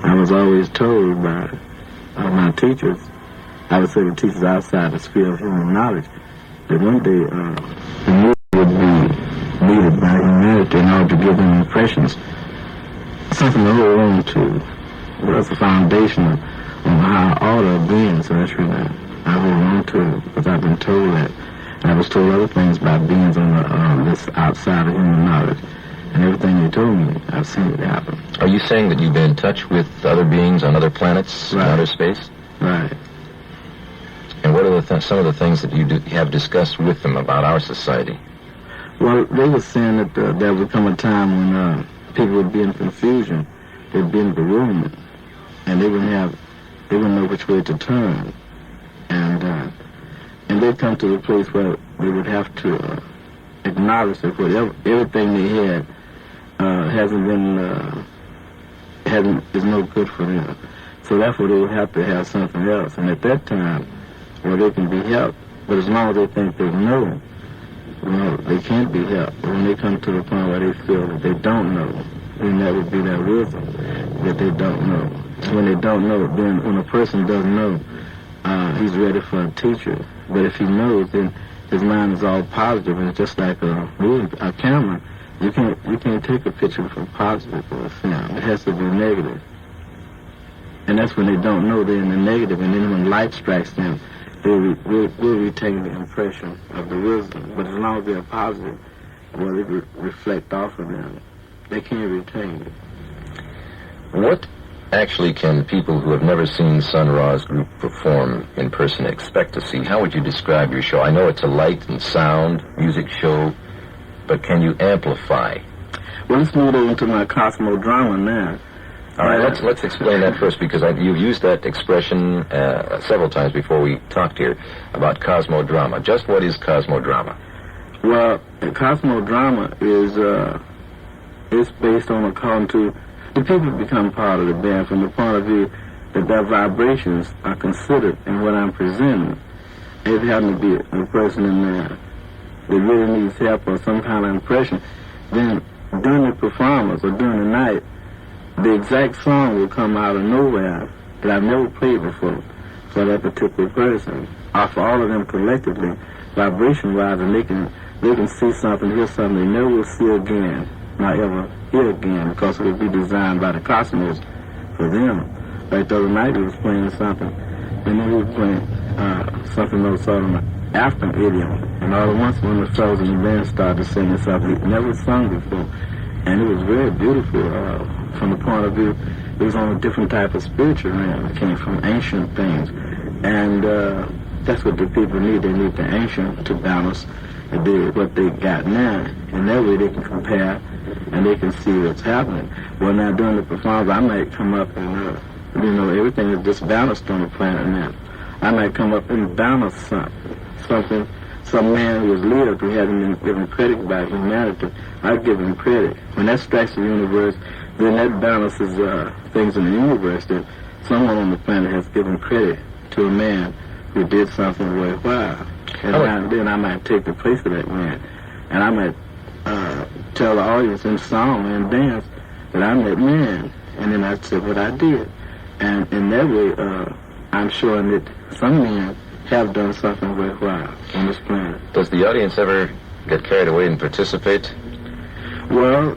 I was always told by my teachers, I would say the teachers outside the sphere of human knowledge, that one day the music would be needed by humanity in order to give them impressions, something to hold on to. That's the foundation of higher order of being, so that's really I hold on to it, because I've been told that. And I was told other things by beings on this outside of human knowledge. And everything they told me, I've seen it happen. Are you saying that you've been in touch with other beings on other planets, in outer space? Right. And what are some of the things that you have discussed with them about our society? Well, they were saying that there would come a time when people would be in confusion, they'd be in bewilderment, and they wouldn't know which way to turn, and they'd come to the place where they would have to acknowledge that everything they had is no good for them. So therefore they would have to have something else. And at that time, well, they can be helped, but as long as they think they know, they can't be helped. But when they come to the point where they feel that they don't know, then that would be their wisdom, that they don't know. When they don't know, then when a person doesn't know, he's ready for a teacher. But if he knows, then his mind is all positive, and it's just like a camera. You can't take a picture from positive or a film. It has to be negative. And that's when they don't know, they're in the negative, and then when light strikes them, we'll retain the impression of the wisdom. But as long as they're positive, well, it reflect off of them. They can't retain it. What actually can people who have never seen Sun Ra's group perform in person expect to see? How would you describe your show? I know it's a light and sound music show, but can you amplify? Well, let's move over to my Cosmo drama now. All right, let's explain that first, because you've used that expression several times before we talked here about Cosmo drama. Just what is Cosmo drama? Well, Cosmo drama is it's based on according to the people become part of the band from the point of view that their vibrations are considered in what I'm presenting. If it happens to be a person in there that really needs help or some kind of impression, then during the performance or during the night, the exact song will come out of nowhere that I've never played before for that particular person, or for all of them collectively, vibration-wise, and they can see something, hear something they never will see again, not ever hear again, because it will be designed by the Cosmos for them. Like the other night, he was playing something, and then he was playing something of sort of an African idiom, and all at once one of the fellows in the band started singing something he'd never sung before, and it was very beautiful. From the point of view, it was on a different type of spiritual realm. It came from ancient things. And that's what the people need. They need the ancient to balance what they got now. And that way they can compare and they can see what's happening. Well, now during the performance, I might come up and, everything is disbalanced on the planet now. I might come up and balance something. Some man who has lived who hasn't been given credit by humanity, I give him credit. When that strikes the universe, then that balances things in the universe that someone on the planet has given credit to a man who did something worthwhile. And then I might take the place of that man. And I might tell the audience in song and dance that I'm that man. And then I say what I did. And in that way, I'm showing that some men have done something worthwhile on this planet. Does the audience ever get carried away and participate? Well,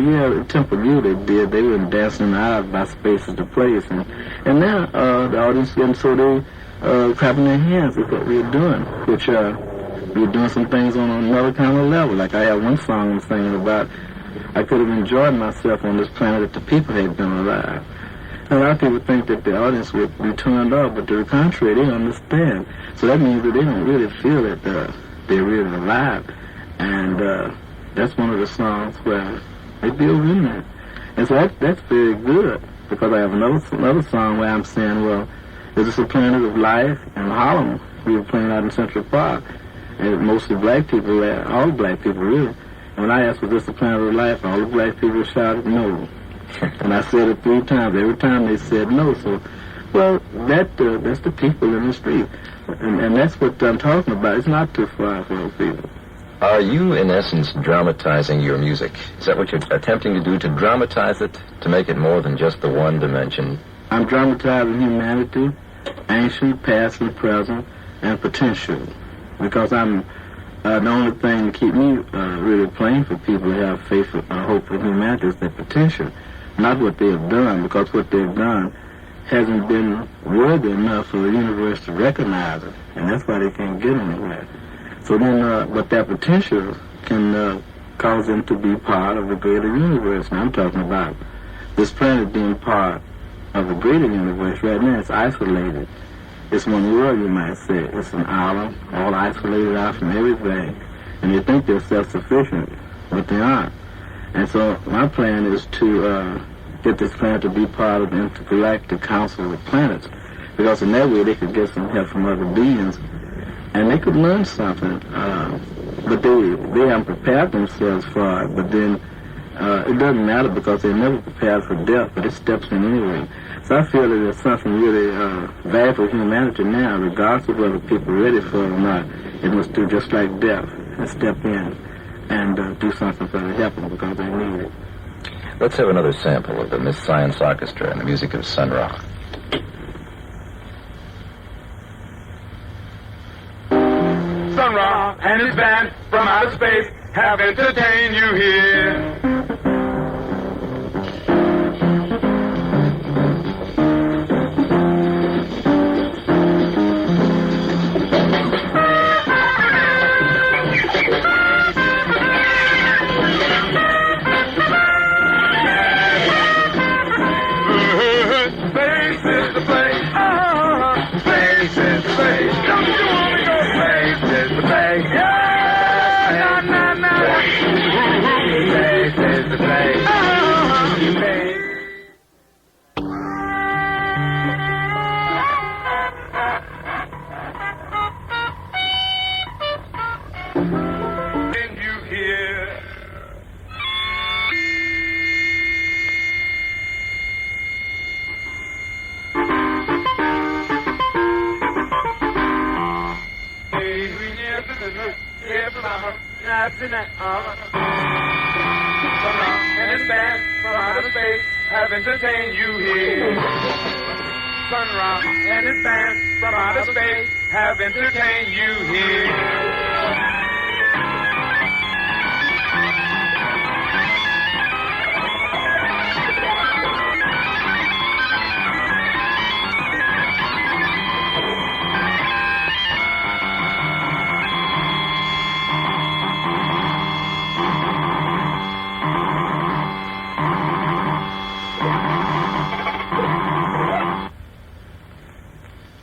yeah, Temple View they did. They were dancing out by spaces to place. And now the audience getting so they clapping their hands with what we're doing, which we're doing some things on another kind of level. Like I have one song I'm singing about, I could have enjoyed myself on this planet if the people had been alive. And a lot of people think that the audience would be turned off, but to the contrary, they understand. So that means that they don't really feel that they're really alive. And that's one of the songs where they build in there. And so that's very good, because I have another song where I'm saying, well, is this a planet of life? In Harlem, we were playing out in Central Park, and mostly black people there, all black people really. And when I asked, was this a planet of life, all the black people shouted no. And I said it 3 times. Every time they said no. So, well, that's the people in the street. And that's what I'm talking about. It's not too far from the people. Are you, in essence, dramatizing your music? Is that what you're attempting to do, to dramatize it, to make it more than just the one dimension? I'm dramatizing humanity, ancient, past, and present, and potential. Because I'm the only thing to keep me really playing for people who have faith, hope for humanity is their potential, not what they have done, because what they've done hasn't been worthy enough for the universe to recognize it, and that's why they can't get anywhere. So then, but that potential can cause them to be part of the greater universe. And I'm talking about this planet being part of the greater universe. Right now, it's isolated. It's one world, you might say. It's an island, all isolated out from everything. And they think they're self-sufficient, but they aren't. And so my plan is to get this planet to be part of the Intergalactic Council of Planets, because in that way they could get some help from other beings, and they could learn something. But they haven't prepared themselves for it. But then it doesn't matter, because they never prepared for death, but it steps in anyway. So I feel that there's something really valuable for humanity now, regardless of whether people are ready for it or not. It must do just like death, and step in and do something for the help them, because they need it. Let's have another sample of the Miss Science Orchestra and the music of Sun Ra. Sun Ra and his band from outer space have entertained you here. Space is the place. Space is the place. Don't you want to go? Space is the place. Yeah, na na na. Space is the place. Space. Can you hear? And his band from outer space have entertained you here. Sun Ra and his band from outer space have entertained you here.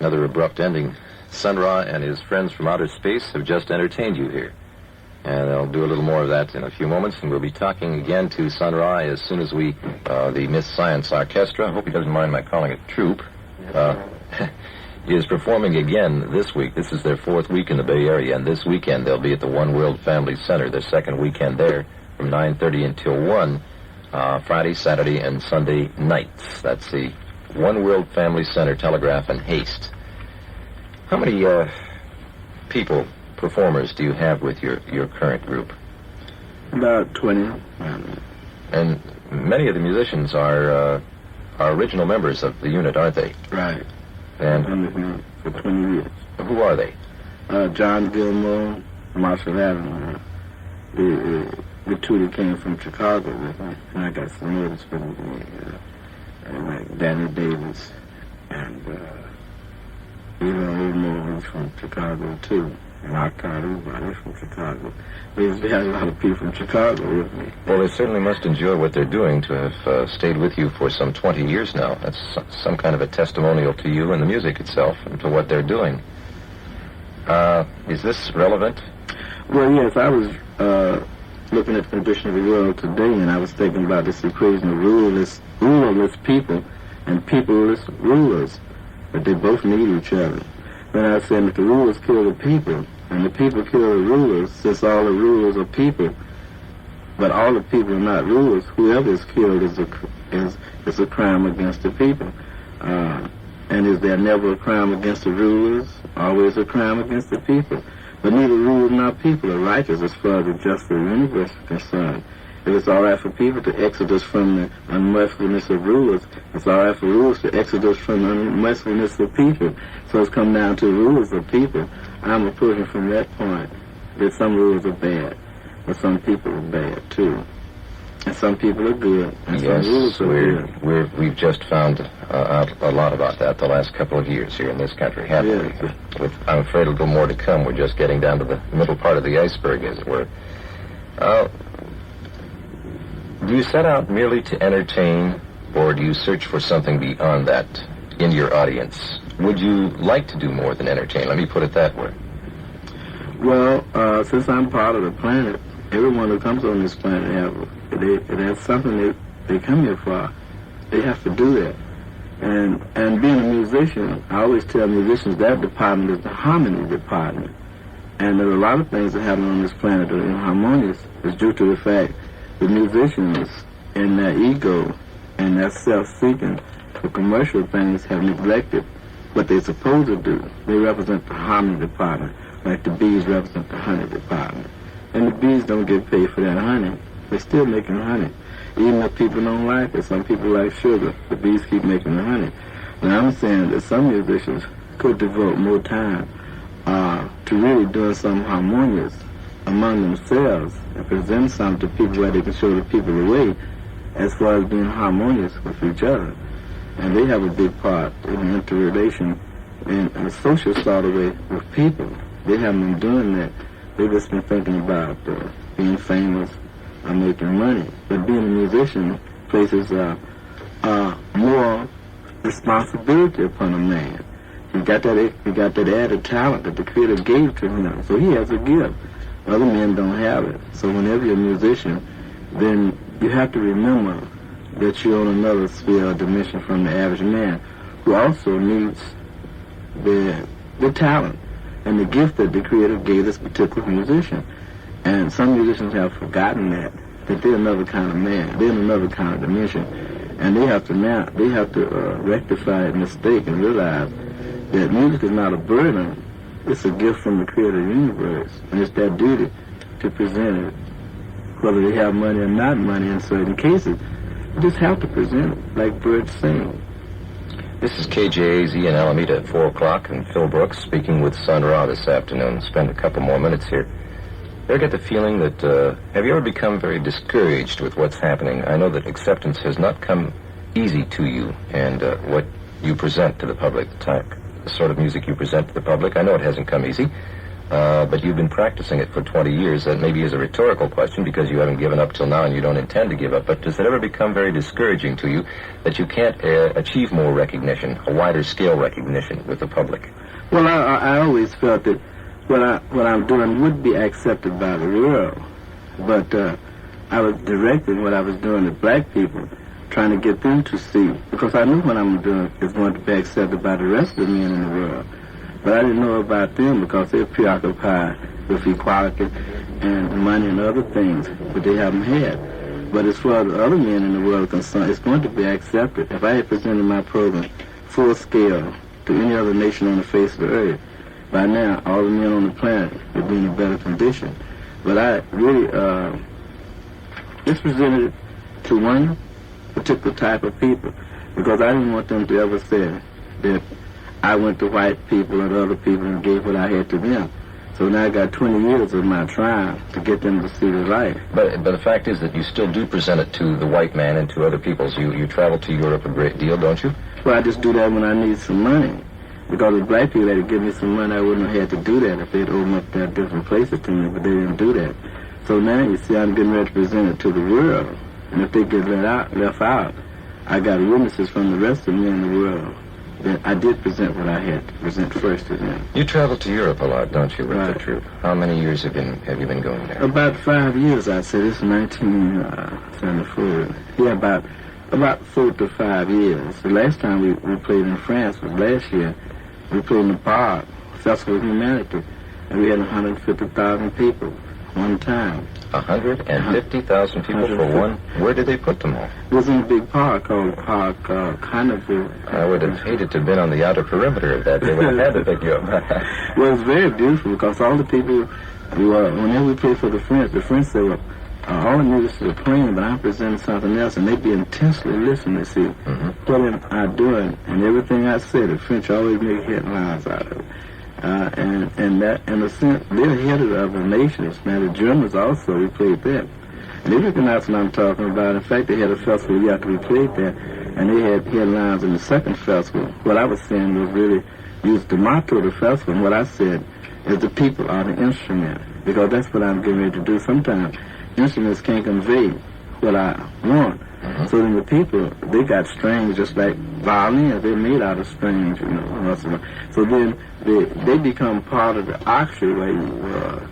Another abrupt ending. Sun Ra and his friends from outer space have just entertained you here. And I'll do a little more of that in a few moments, and we'll be talking again to Sun Ra as soon as we, the Miss Science Orchestra, I hope he doesn't mind my calling it troupe, is performing again this week. This is their fourth week in the Bay Area, and this weekend they'll be at the One World Family Center, their second weekend there, from 9:30 until 1, Friday, Saturday, and Sunday nights. That's the One World Family Center, Telegraph and Haste. How many people, performers, do you have with your current group? About 20. And many of the musicians are original members of the unit, aren't they? Right. And Been with me for 20 years. who are they? John Gilmore, Marshall Adams. The two that came from Chicago with me. And I got some others with me. Like Danny Davis and even old Moore from Chicago too. And Mark Carter, he's from Chicago. We had a lot of people from Chicago with me. Well, they certainly must enjoy what they're doing to have stayed with you for some 20 years now. That's some kind of a testimonial to you and the music itself and to what they're doing. Is this relevant? Well, yes, I was looking at the condition of the world today, and I was thinking about this equation of ruleless people and peopleless rulers, but they both need each other. Then I said that the rulers kill the people, and the people kill the rulers, since all the rulers are people, but all the people are not rulers. Whoever is killed is a crime against the people. And is there never a crime against the rulers? Always a crime against the people. But neither rules nor people are righteous as far as the justice of the universe is concerned. If it's all right for people to exodus from the unmercifulness of rulers, it's all right for rulers to exodus from the unmercifulness of people. So it's come down to rulers of people. I'm approaching from that point that some rulers are bad, but some people are bad too. And some people are good, and Yes, some rulers are good. we've just found out a lot about that the last couple of years here in this country, haven't Yes. we? I'm afraid a little more to come. We're just getting down to the middle part of the iceberg, as it were. Do you set out merely to entertain, or do you search for something beyond that in your audience? Would you like to do more than entertain? Let me put it that way. Well, since I'm part of the planet, everyone who comes on this planet has something they come here for. They have to do that. And being a musician, I always tell musicians that department is the harmony department. And there are a lot of things that happen on this planet that are inharmonious. It's due to the fact the musicians in their ego and their self-seeking for commercial things have neglected what they're supposed to do. They represent the harmony department, like the bees represent the honey department. And the bees don't get paid for that honey. They're still making honey. Even if people don't like it, some people like sugar, the bees keep making the honey. Now I'm saying that some musicians could devote more time to really doing something harmonious among themselves and present something to people where they can show the people the way as far as being harmonious with each other. And they have a big part in the interrelation in a social sort of way with people. They haven't been doing that. They've just been thinking about being famous or making money. But being a musician places more responsibility upon a man. He got that added talent that the Creator gave to him. So he has a gift. Other men don't have it. So whenever you're a musician, then you have to remember that you're on another sphere or dimension from the average man, who also needs the talent and the gift that the Creator gave this particular musician. And some musicians have forgotten that they're another kind of man, they're in another kind of dimension. And they have to rectify that mistake and realize that music is not a burden, it's a gift from the Creator of the universe. And it's their duty to present it, whether they have money or not money in certain cases. You just have to present it like birds sing. This is KJAZ in Alameda at 4 o'clock, and Phil Brooks speaking with Sun Ra this afternoon. Spend a couple more minutes here. Ever get the feeling that, have you ever become very discouraged with what's happening? I know that acceptance has not come easy to you, and what you present to the public, the sort of music you present to the public, I know it hasn't come easy, but you've been practicing it for 20 years. That maybe is a rhetorical question because you haven't given up till now and you don't intend to give up, but does it ever become very discouraging to you that you can't achieve more recognition, a wider scale recognition with the public? Well, I always felt that what I'm doing would be accepted by the world, but I was directing what I was doing to black people, trying to get them to see, because I knew what I'm doing is going to be accepted by the rest of the men in the world. But I didn't know about them because they're preoccupied with equality and money and other things that they haven't had. But as far as the other men in the world are concerned, it's going to be accepted. If I had presented my program full scale to any other nation on the face of the earth, by now all the men on the planet would be in a better condition. But I really just presented it to one particular type of people because I didn't want them to ever say that I went to white people and other people and gave what I had to them. So now I got 20 years of my trying to get them to see the light. But the fact is that you still do present it to the white man and to other peoples. You travel to Europe a great deal, don't you? Well, I just do that when I need some money. Because if black people had to give me some money, I wouldn't have had to do that if they'd opened up their different places to me, but they didn't do that. So now, you see, I'm getting ready to present it to the world. And if they get left out, I got witnesses from the rest of the men in the world that I did present what I had to present first to them. You travel to Europe a lot, don't you, with Right. the troupe? How many years have you been going there? About 5 years, I'd say. This is 1974. Yeah, about 4 to 5 years. The last time we played in France was last year. We played in the park, Festival of Humanity, and we had 150,000 people one time. 150,000 people for one? Where did they put them all? It was in a big park called Park Carnival. I would have hated to have been on the outer perimeter of that. They would have had to pick you up. Well, it was very beautiful because all the people, whenever we played for the French said, well, all the music is playing, but I'm presenting something else, and they'd be intensely listening to see what am I doing, and everything I said. The French always make headlines out of it. And that, in a sense, they're ahead of the other nations. Now, the Germans also, we played that. And they recognize what I'm talking about. In fact, they had a festival after we played there, and they had headlines in the second festival. What I was saying was really use the motto of the festival, and what I said is the people are the instrument, because that's what I'm getting ready to do. Sometimes instruments can't convey what I want. So then the people, they got strings just like violins. They're made out of strings, you know. So then they become part of the orchestra,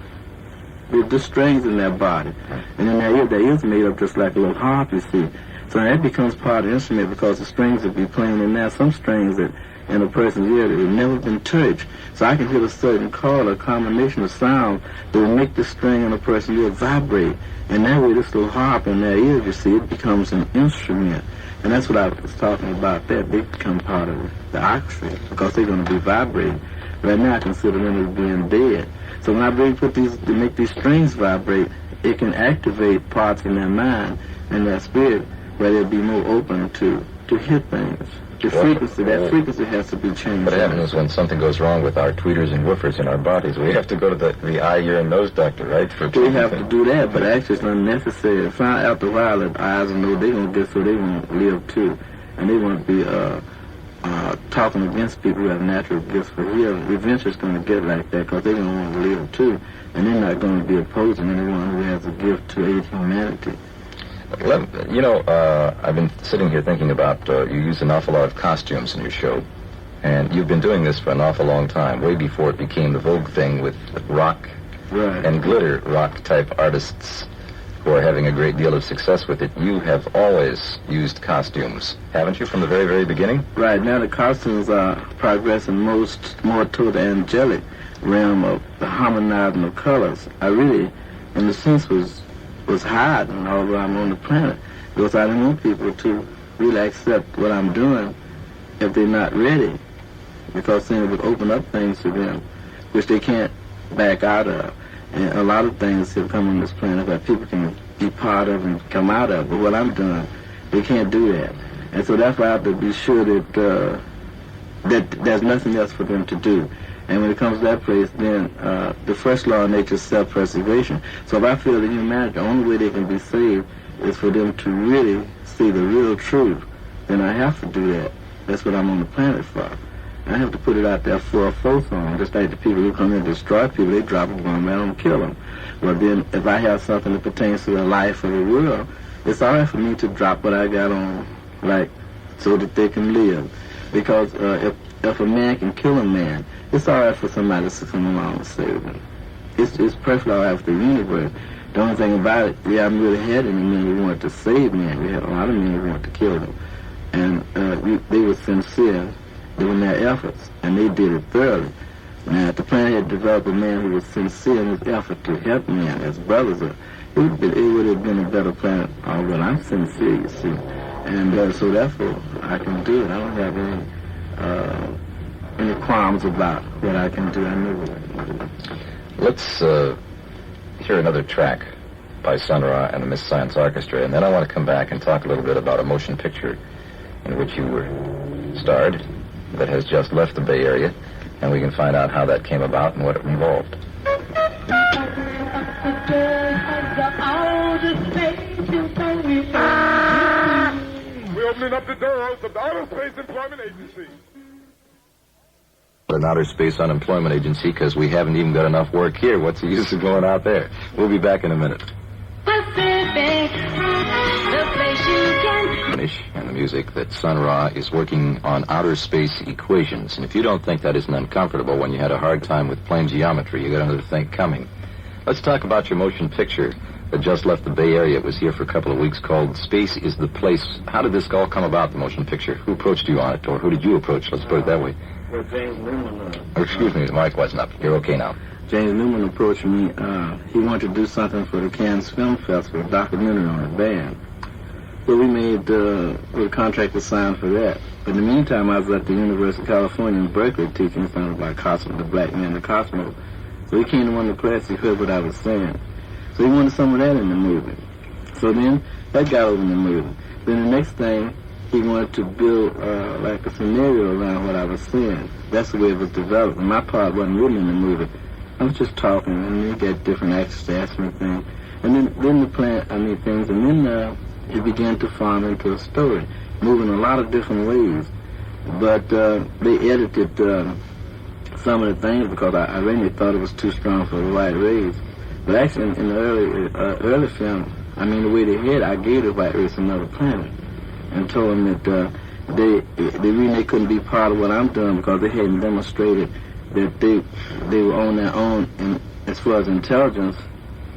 with the strings in their body. And then that is made up just like a little harp, you see. So that becomes part of the instrument because the strings will be playing in there. Some strings that in a person's ear that have never been touched. So I can hit a certain chord, a combination of sound that will make the string in a person's ear vibrate. And that way this little harp in their ear, you see, it becomes an instrument. And that's what I was talking about there. They become part of the orchestra because they're going to be vibrating. Right now I consider them as being dead. So when I to make these strings vibrate, it can activate parts in their mind and their spirit where they'll be more open to hit things. The frequency has to be changed. What happens when something goes wrong with our tweeters and woofers in our bodies? We have to go to the eye, ear, and nose doctor, right? We have to do that, but actually it's unnecessary. After a while, the eyes and nose, they're going to get so they won't live too. And they won't be talking against people who have natural gifts for healing. Eventually it's going to get like that because they're going to want to live too. And they're not going to be opposing anyone who has a gift to aid humanity. I've been sitting here thinking about you use an awful lot of costumes in your show, and you've been doing this for an awful long time, way before it became the vogue thing with rock and glitter rock type artists who are having a great deal of success with it. You have always used costumes, haven't you, from the very, very beginning? Right. Now the costumes are progressing more toward the angelic realm of the harmonizing of colors. I really, in a sense, was hiding although I'm on the planet because I didn't want people to really accept what I'm doing if they're not ready, because then it would open up things to them which they can't back out of. And a lot of things have come on this planet that people can be part of and come out of, but what I'm doing, they can't do that. And so that's why I have to be sure that there's nothing else for them to do. And when it comes to that place, then the first law of nature is self-preservation. So if I feel that humanity, the only way they can be saved is for them to really see the real truth, then I have to do that. That's what I'm on the planet for. I have to put it out there for a photon. Just like the people who come in and destroy people, they drop a bomb and don't kill them. Well, then if I have something that pertains to the life of the world, it's all right for me to drop what I got on, like, so that they can live. Because if a man can kill a man, it's all right for somebody to come along and save them. It's perfectly all right for the universe. The only thing about it, yeah, I'm really had any men who wanted to save men. We had a lot of men who wanted to kill them. And they were sincere in their efforts, and they did it thoroughly. Now, if the planet had developed a man who was sincere in his effort to help men as brothers, it would have been a better planet. Oh, well, I'm sincere, you see. And so therefore, I can do it. I don't have any qualms about what I can do. I know what I can do. Let's hear another track by Sun Ra and the Miss Science Orchestra, and then I want to come back and talk a little bit about a motion picture in which you were starred that has just left the Bay Area, and we can find out how that came about and what it involved. We're opening up the doors of the Outer Space Employment Agency. An outer space unemployment agency, because we haven't even got enough work here. What's the use of going out there? We'll be back in a minute. Pacific, the place you can. And the music that Sun Ra is working on outer space equations. And if you don't think that isn't uncomfortable when you had a hard time with plane geometry, you got another thing coming. Let's talk about your motion picture that just left the Bay Area. It was here for a couple of weeks, called Space is the Place. How did this all come about, the motion picture? Who approached you on it, or who did you approach? Let's put it that way. Well, James Newman. Excuse me, the mic wasn't up. You're okay now. James Newman approached me. He wanted to do something for the Cannes Film Festival, a documentary on the band. So we made a contract to sign for that. But in the meantime, I was at the University of California in Berkeley teaching something about Cosmo, the black man, the Cosmo. So he came to one of the classes, he heard what I was saying. So he wanted some of that in the movie. So then that got over in the movie. Then the next thing, he wanted to build like a scenario around what I was saying. That's the way it was developed. And my part wasn't really in the movie. I was just talking, and then you get different actors to ask me things. And then the plan, things, and then it began to form into a story, moving a lot of different ways. But they edited some of the things because I really thought it was too strong for the white race. But actually, in the early film, the way they had, I gave the white race another planet and told them that the reason they couldn't be part of what I'm doing because they hadn't demonstrated that they were on their own in, as far as intelligence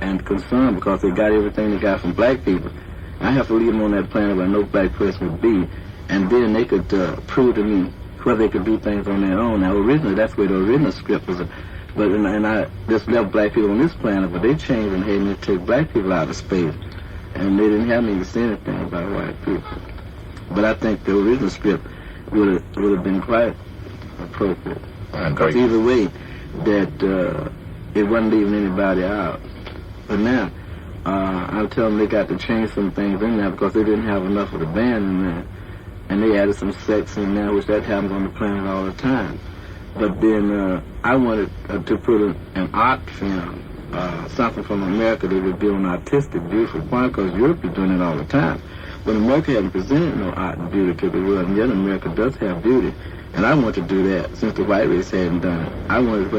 and concern, because they got everything they got from black people. I have to leave them on that planet where no black person would be, and then they could prove to me whether they could do things on their own. Now, originally, that's where the original script was. And I just left black people on this planet, but they changed and had me take black people out of space. And they didn't have me to say anything about white people. But I think the original script would have been quite appropriate. Because either way, that it wasn't leaving anybody out. But now, I'm telling them they got to change some things in there because they didn't have enough of the band in there. And they added some sex in there, which that happens on the planet all the time. But then I wanted to put an art film, something from America that would be an artistic, beautiful point, because Europe is doing it all the time. But America hadn't presented no art and beauty to the world, and yet America does have beauty. And I want to do that since the white race hadn't done it. I wanted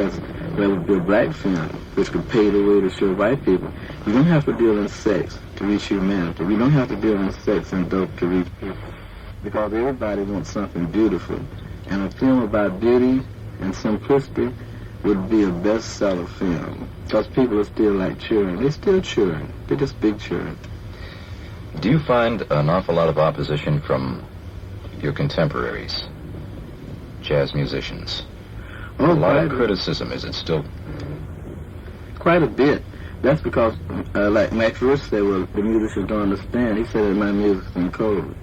there would be a black film which could pave the way to show white people. You don't have to deal in sex to reach humanity. We don't have to deal in sex and dope to reach people. Because everybody wants something beautiful. And a film about beauty and simplicity would be a bestseller film. Because people are still like children. They're still children. They're just big children. Do you find an awful lot of opposition from your contemporaries, jazz musicians? A lot of criticism, is it still? Quite a bit. That's because, like Max Rush said, well, the musicians don't understand. He said that my music's in code.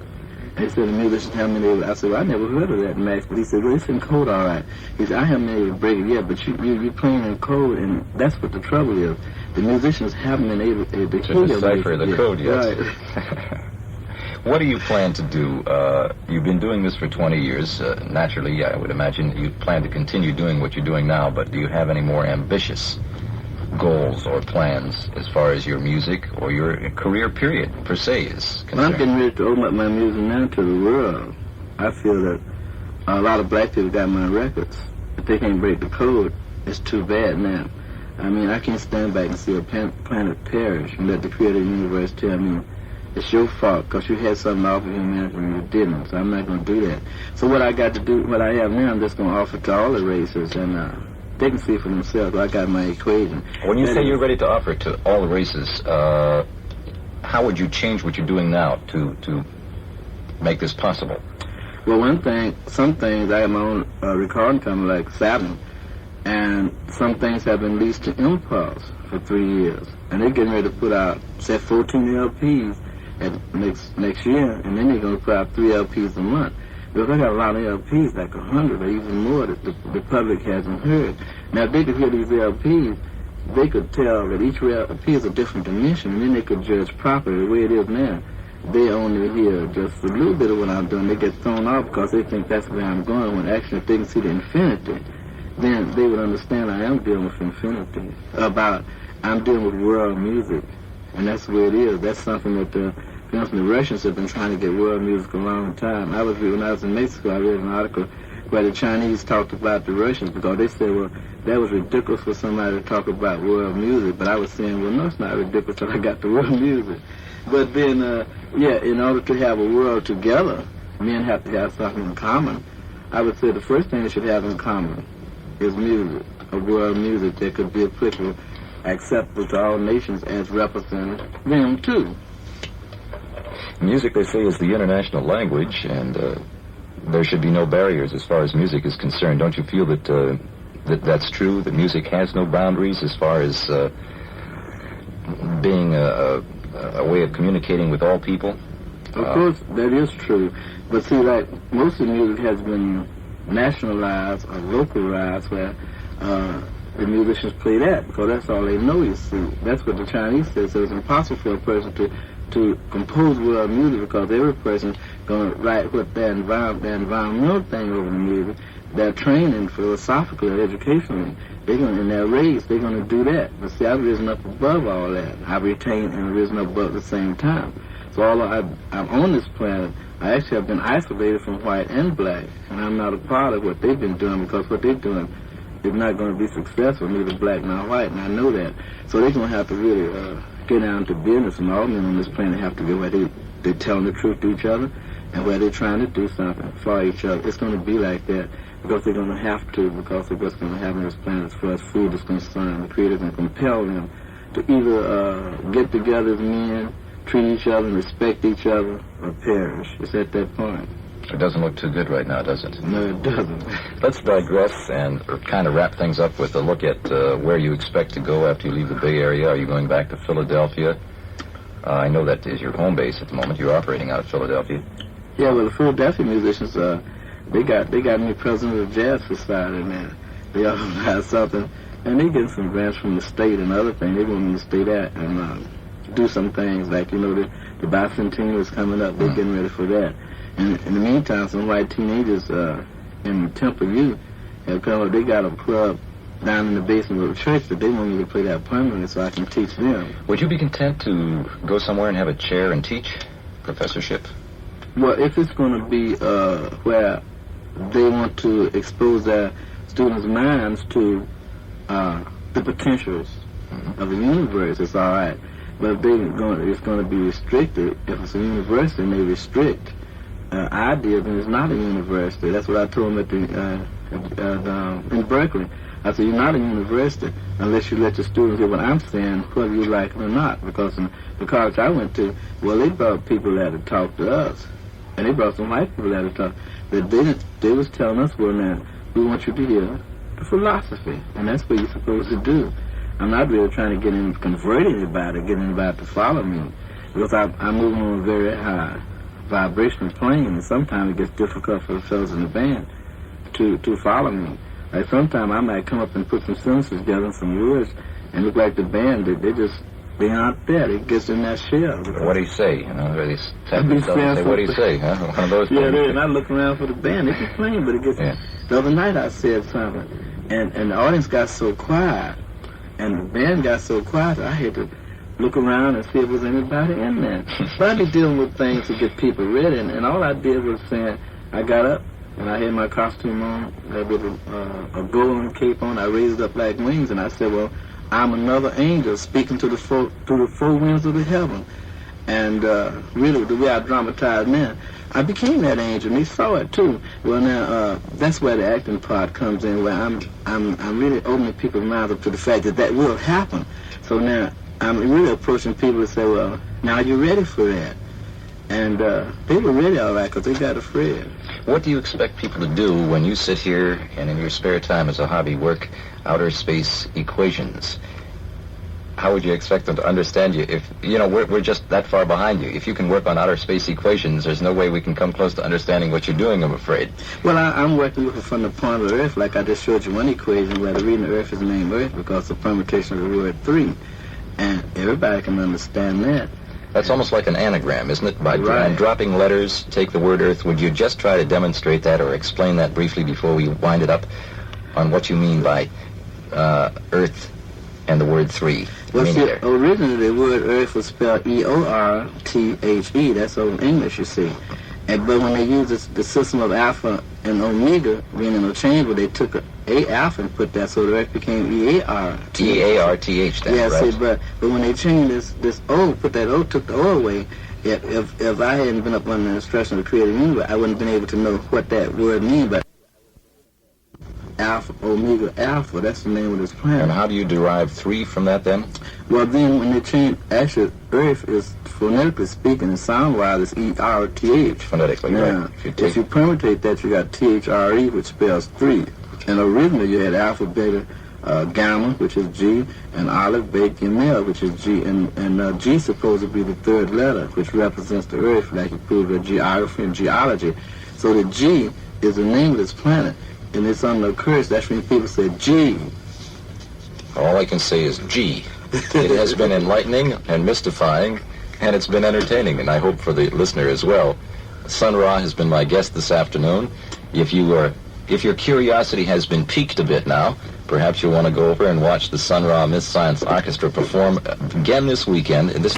And he said the musicians haven't been able to, I said, well, I never heard of that, Max. But he said, well, it's in code, all right. He said, I haven't been able to break it yet, but you're playing in code, and that's what the trouble is. The musicians haven't been able to decipher the code yet. Right. What do you plan to do? You've been doing this for 20 years. Naturally, I would imagine you plan to continue doing what you're doing now, but do you have any more ambitious goals or plans as far as your music or your career period, per se, is concerned? Well, I'm getting ready to open up my music now to the world. I feel that a lot of black people got my records. If they can't break the code, it's too bad now. I can't stand back and see a planet perish and let the creator of the universe tell me it's your fault because you had something to offer humanity and you didn't. So I'm not going to do that. So what I got to do, what I have now, I'm just going to offer to all the races, and they can see for themselves. I got my equation. When you say you're ready to offer to all the races, how would you change what you're doing now to make this possible? Well, some things, I have my own recording company like Saturn, and some things have been leased to Impulse for 3 years. And they're getting ready to put out, say, 14 LPs next year, and then they're going to put out 3 LPs a month. Because I got a lot of LPs, like 100 or even more, that the public hasn't heard. Now, if they could hear these LPs, they could tell that each LP is a different dimension, and then they could judge properly. The way it is now, they only hear just a little bit of what I'm doing. They get thrown off because they think that's where I'm going, when actually if they can see the infinity, then they would understand I am dealing with infinity. I'm dealing with world music, and that's the way it is. That's something that the Russians have been trying to get world music a long time. When I was in Mexico, I read an article where the Chinese talked about the Russians because they said, well, that was ridiculous for somebody to talk about world music. But I was saying, well, no, it's not ridiculous till I got the world music. But then, in order to have a world together, men have to have something in common. I would say the first thing they should have in common is music, a world music that could be applicable, acceptable to all nations as representing them too. Music, they say, is the international language, and there should be no barriers as far as music is concerned. Don't you feel that that's true? That music has no boundaries as far as being a way of communicating with all people? Of course, that is true. But see, like, most of the music has been nationalized or localized where the musicians play that because that's all they know, you see. That's what the Chinese says. So it's impossible for a person to compose world music because every person's going to write what their environmental thing over the music. They're training philosophically or educationally. In their race, they're going to do that. But see, I've risen up above all that. I've retained and risen up above at the same time. So although I'm on this planet, I actually have been isolated from white and black. And I'm not a part of what they've been doing because what they're doing is not going to be successful, neither black nor white, and I know that. So they're going to have to really get down to business, and all men on this planet have to go where they're telling the truth to each other and where they're trying to do something for each other. It's going to be like that because they're going to have to, because of what's going to happen on this planet as far as food is concerned. The Creator can compel them to either get together as men, treat each other and respect each other, or perish. It's at that point. It doesn't look too good right now, does it? No, it doesn't. Let's digress and kind of wrap things up with a look at where you expect to go after you leave the Bay Area. Are you going back to Philadelphia? I know that is your home base at the moment. You're operating out of Philadelphia. Yeah, well, the Philadelphia musicians, they got me president of the Jazz Society, man. They organized something, and they get some grants from the state and other things. They want me to stay there and do some things like, you know, the bicentennial is coming up. They're getting ready for that. And in the meantime, some white teenagers in Temple U have come up. They got a club down in the basement of the church that they want me to play that permanently so I can teach them. Would you be content to go somewhere and have a chair and teach professorship? Well, if it's going to be where they want to expose their students' minds to the potentials of the universe, it's all right. But if it's going to be restricted, if it's a university and they restrict ideas, then it's not a university. That's what I told them in Berkeley. I said, you're not a university unless you let your students hear what I'm saying, whether you like it or not. Because in the college I went to, well, they brought people that had talked to us. And they brought some white people that had talked. They was telling us, well, now, we want you to hear the philosophy. And that's what you're supposed to do. I'm not really trying to convert anybody, get anybody to follow me. Because I'm moving on a very high vibrational plane, and sometimes it gets difficult for the fellows in the band to follow me. Like sometimes I might come up and put some sentences together and some words and look like the band, they aren't there. It gets in that shell. What do you say? You know, they tap themselves and say, what do you say? Huh? One of those things. Yeah, and I look around for the band. They can play, but it gets... Yeah. The other night I said something, and the audience got so quiet, and the band got so quiet, I had to look around and see if there was anybody in there. But I be dealing with things to get people ready, and all I did was saying, I got up, and I had my costume on, I had a golden cape on, I raised up like wings, and I said, well, I'm another angel speaking to the four winds of the heaven. And really, the way I dramatized now, I became that angel, and they saw it too. Well, now that's where the acting part comes in, where I'm really opening people's minds up to the fact that will happen. So now I'm really approaching people to say, well, now are you ready for that? And they were ready, all right, because they got afraid. What do you expect people to do when you sit here and in your spare time as a hobby work outer space equations? How would you expect them to understand you if, you know, we're just that far behind you? If you can work on outer space equations, there's no way we can come close to understanding what you're doing, I'm afraid. Well, I'm working from the point of the Earth, like I just showed you one equation where the reading of Earth is named Earth because of the permutation of the word 3. And everybody can understand that. That's almost like an anagram, isn't it? By dropping letters, take the word Earth. Would you just try to demonstrate that or explain that briefly before we wind it up on what you mean by Earth and the word 3? Well, see, originally the word Earth was spelled E-O-R-T-H-E. That's old English, you see. But when they used the system of alpha and omega being interchangeable, they took a alpha and put that, so the Earth became E-A-R-T-H. E-A-R-T-H then, yeah, right? See, but when they changed this O, put that O, took the O away, if I hadn't been up under the instruction of the Creator Universe, I wouldn't have been able to know what that word means, but Alpha, Omega, Alpha, that's the name of this planet. And how do you derive 3 from that then? Well, then when they change, actually, Earth is, phonetically speaking, and sound-wise, it's E-R-T-H. Phonetically, now, right. if you permutate that, you got T-H-R-E, which spells 3. And originally you had alpha, beta, gamma, which is G, and olive, beta, Gimel, which is G, and G is supposed to be the third letter, which represents the Earth, like you proved in geography and geology. So the G is the name of this planet, and it's on the curse. That's when people say G. All I can say is G. It has been enlightening and mystifying, and it's been entertaining, and I hope for the listener as well. Sun Ra has been my guest this afternoon. If your curiosity has been piqued a bit now, perhaps you'll want to go over and watch the Sun Ra Myth Science Orchestra perform again this weekend. In this,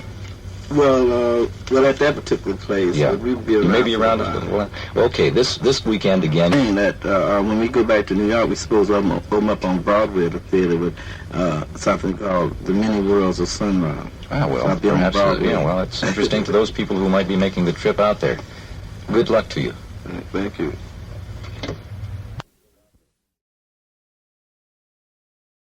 well, at that particular place, yeah, we'd be you around. may be around. Well, okay, this weekend again. Saying that when we go back to New York, we're supposed to open up on Broadway at the theater with something called The Many Worlds of Sun Ra. Ah, well, perhaps, well, it's interesting to those people who might be making the trip out there. Good luck to you. Thank you.